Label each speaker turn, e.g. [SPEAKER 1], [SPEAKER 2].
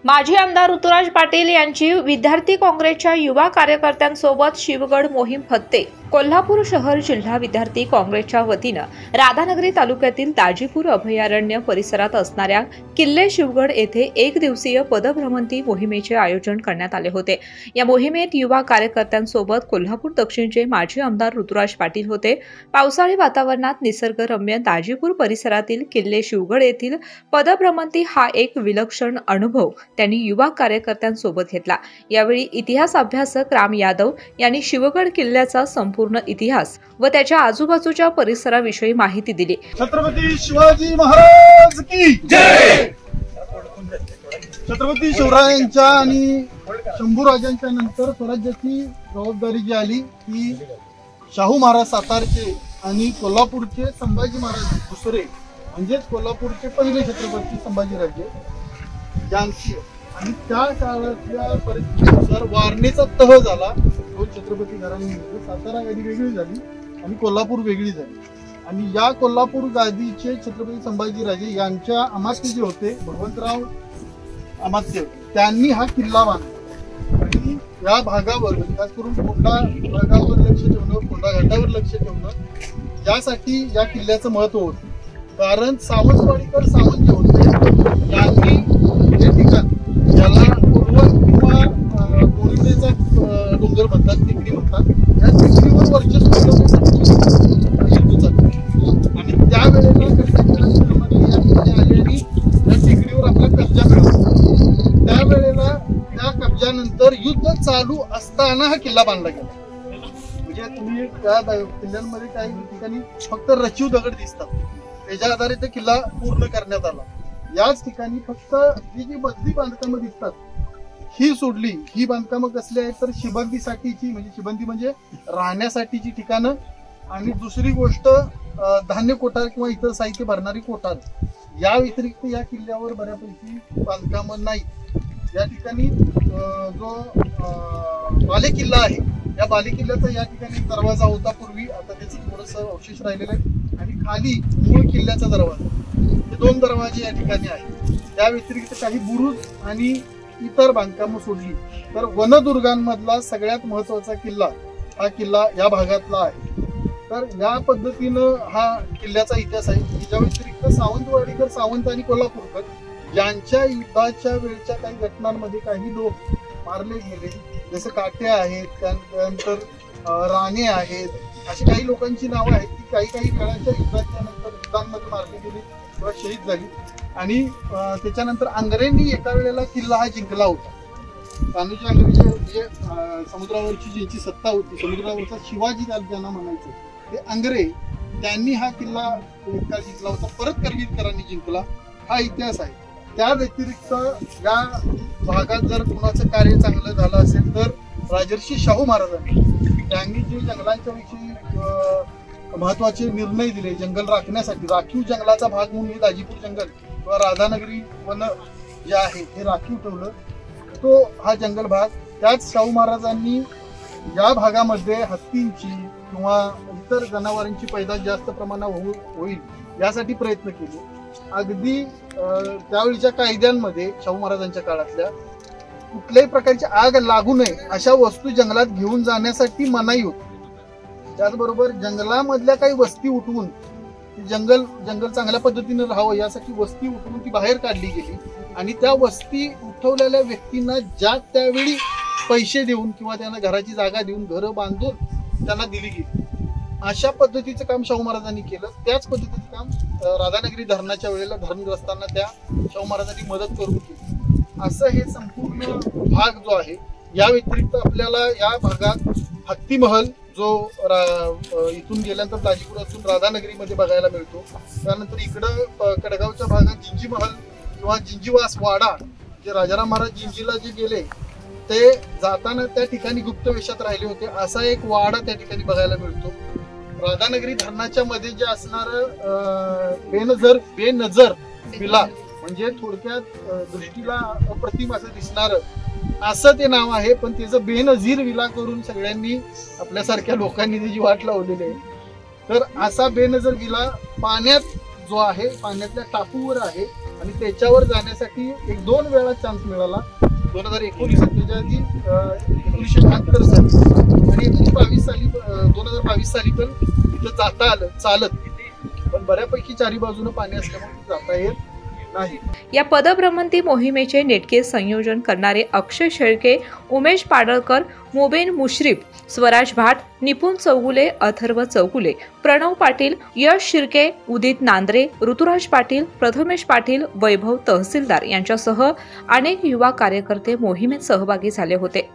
[SPEAKER 1] माजी आमदार ऋतुराज पाटील यांची विद्यार्थी काँग्रेसच्या युवा कार्यकर्त्यांसोबत शिवगड मोहीम फत्ते। कोल्हापूर शहर जिल्हा विद्यार्थी काँग्रेसच्या वतीनं राधानगरी तालुक्यातील दाजीपूर अभयारण्य परिसरात असणाऱ्या किल्ले शिवगड येथे एक दिवसीय पदभ्रमंती मोहिमेचे आयोजन करण्यात आले होते। या मोहिमेत युवा कार्यकर्त्यांसोबत कोल्हापूर दक्षिणचे माजी आमदार ऋतुराज पाटील होते। पावसाळी वातावरणात निसर्गरम्य दाजीपूर परिसरातील किल्ले शिवगड येथील पदभ्रमंती हा एक विलक्षण अनुभव त्यांनी युवा कार्यकर्त्यांसोबत घेतला। यावेळी इतिहास अभ्यासक राम यादव यांनी शिवगड किल्ल्याचा संपूर्ण इतिहास व त्याच्या आजूबाजूच्या परिसराविषयी माहिती दिली।
[SPEAKER 2] छत्रपती शिवाजी महाराज की जय। छत्रपती शिवरायांच्या आणि शंभूराजांच्या नंतर स्वराज्याची जबाबदारी जी आली ती शाहू महाराज सातारचे आणि कोल्हापूरचे संभाजी महाराज दुसरे म्हणजे कोल्हापूरचे पहिले छत्रपती संभाजीराजे यांची आणि त्या काळातल्या परिस्थितीनुसार वारणेचा तह झाला। दोन छत्रपती घराण्यांमध्ये सातारा गादी वेगळी झाली आणि कोल्हापूर वेगळी झाली आणि या कोल्हापूर गादीचे छत्रपती संभाजीराजे यांच्या अमात्य जे होते भगवंतराव अमात्य त्यांनी हा किल्ला बांधला आणि या भागावर खास करून कोंढा भागावर लक्ष ठेवणं, कोंढा घाटावर लक्ष ठेवणं यासाठी या किल्ल्याचं महत्व होतं। कारण सावंतवाडीकर सावंत जे होते यांनी हे ठिकाण ज्याला पूर्वन किंवा बोरीचा डोंगर म्हणतात, टेकडी म्हणतात, या टेकडीवर वर्चस्व आणि त्यावेळेला आले आणि त्या टेकडीवर आपला कब्जा मिळवला। त्यावेळेला त्या कब्जानंतर युद्ध चालू असताना हा किल्ला बांधला गेला। म्हणजे तुम्ही त्या किल्ल्यांमध्ये काही ठिकाणी फक्त रचीव दगड दिसतात, त्याच्या आधारे ते किल्ला पूर्ण करण्यात आला। याच ठिकाणी फक्त ही जी मजली बांधकामं दिसतात ही सोडली, ही बांधकामं कसली आहेत तर शिबंदीसाठीची, म्हणजे शिबंदी म्हणजे राहण्यासाठीची ठिकाणं आणि दुसरी गोष्ट धान्य कोठार किंवा इतर साहित्य भरणारी कोठार। या व्यतिरिक्त या किल्ल्यावर बऱ्यापैकी बांधकामं नाही। या ठिकाणी जो बालेकिल्ला आहे या बालेकिल्ल्याचा या ठिकाणी दरवाजा होता पूर्वी, आता त्याचं थोडंसं अवशेष राहिलेलं आहे आणि खाली मूळ किल्ल्याचा दरवाजा, हे दोन दरवाजे या ठिकाणी आहेत। त्या व्यतिरिक्त काही बुरुज आणि इतर बांधकामं सोडली तर वनदुर्गांमधला सगळ्यात महत्वाचा किल्ला हा किल्ला या भागातला आहे। तर या पद्धतीनं हा किल्ल्याचा इतिहास आहे। याच्या व्यतिरिक्त सावंतवाडीकर सावंत आणि कोल्हापूरकर यांच्या युद्धाच्या वेळच्या काही घटनांमध्ये काही लोक मारले गेले, जसं काटे आहेत, त्यानंतर राणे आहेत, अशी काही लोकांची नावं आहेत की काही काळाच्या युद्धाच्या नंतर युद्धांमध्ये मारली गेली किंवा शहीद झाली आणि त्याच्यानंतर आंग्रेंनी एका वेळेला किल्ला हा जिंकला होता। कान्होजी आंग्रे जे समुद्रावरची ज्यांची सत्ता होती, समुद्रावरचा शिवाजी ज्यांना म्हणायचं, ते आंग्रे त्यांनी हा किल्ला एक काळ जिंकला होता, परत करवीरकरांनी जिंकला, हा इतिहास आहे। त्या व्यतिरिक्त या भागात जर कुणाचं कार्य चांगलं झालं असेल तर राजर्षी शाहू महाराजांनी त्यांनी जे जंगलांच्या विषयी महत्वाचे निर्णय दिले, जंगल राखण्यासाठी राखीव जंगलाचा भाग म्हणून हे दाजीपूर जंगल किंवा राधानगरी वन जे आहे हे राखीव ठेवलं, तो हा जंगल भाग। त्याच शाहू महाराजांनी या भागामध्ये हत्तींची किंवा इतर जनावरांची पैदास जास्त प्रमाणात होईल यासाठी प्रयत्न केले। अगदी त्यावेळीच्या कायद्यांमध्ये शाहू महाराजांच्या काळातल्या कुठल्याही प्रकारची आग लागू नये अशा वस्तू जंगलात घेऊन जाण्यासाठी मनाई होती। त्याचबरोबर जंगलामधल्या काही वस्ती उठवून जंगल चांगल्या पद्धतीने राहावं यासाठी वस्ती उठवून ती बाहेर काढली गेली आणि त्या वस्ती उठवलेल्या व्यक्तींना ज्या त्यावेळी पैसे देऊन किंवा त्यांना घराची जागा देऊन घरं बांधून त्यांना दिली गेली। अशा पद्धतीचं काम शाहू महाराजांनी केलं। त्याच पद्धतीचं काम राधानगरी धरणाच्या वेळेला धरणग्रस्तांना त्या शाहू महाराजांनी मदत करून केली। असं हे संपूर्ण भाग जो आहे। या व्यतिरिक्त आपल्याला या भागात हत्ती महल जो इथून गेल्यानंतर दाजीपुरातून राधानगरीमध्ये बघायला मिळतो। त्यानंतर इकडं कडगावच्या भागात जिंजी महल किंवा जिंजीवास वाडा, जे राजाराम महाराज जिंजीला जे गेले ते जाताना त्या ठिकाणी गुप्त वेशात राहिले होते, असा एक वाडा त्या ठिकाणी बघायला मिळतो। राधानगरी धरणाच्या मध्ये जे असणार बेनजर विला म्हणजे थोडक्यात दृष्टीला अप्रतिम असं दिसणार असं ते नाव आहे, पण त्याचं बेनझीर विला करून सगळ्यांनी आपल्यासारख्या लोकांनी त्याची वाट लावलेली आहे। तर असा बेनजर विला पाण्यात जो आहे, पाण्यातल्या टापूवर आहे आणि त्याच्यावर जाण्यासाठी एक 2 वेळा चान्स मिळाला. 2019 1972 साली आणि 2022 साली पण तिथं जाता आलं चालत, पण बऱ्यापैकी चारी बाजूने पाणी असल्यामुळे जाता येत नाही.
[SPEAKER 1] या पदभ्रमंती मोहिमेचे नेटके संयोजन करणारे अक्षय शेळके, उमेश पाडळकर, मुबीन मुश्रीफ, स्वराज भाट, निपुण चौगुले, अथर्व चौगुले, प्रणव पाटील, यश शिर्के, उदित नांद्रे, ऋतुराज पाटील, प्रथमेश पाटील, वैभव तहसीलदार यांच्यासह अनेक युवा कार्यकर्ते मोहिमेत सहभागी झाले होते.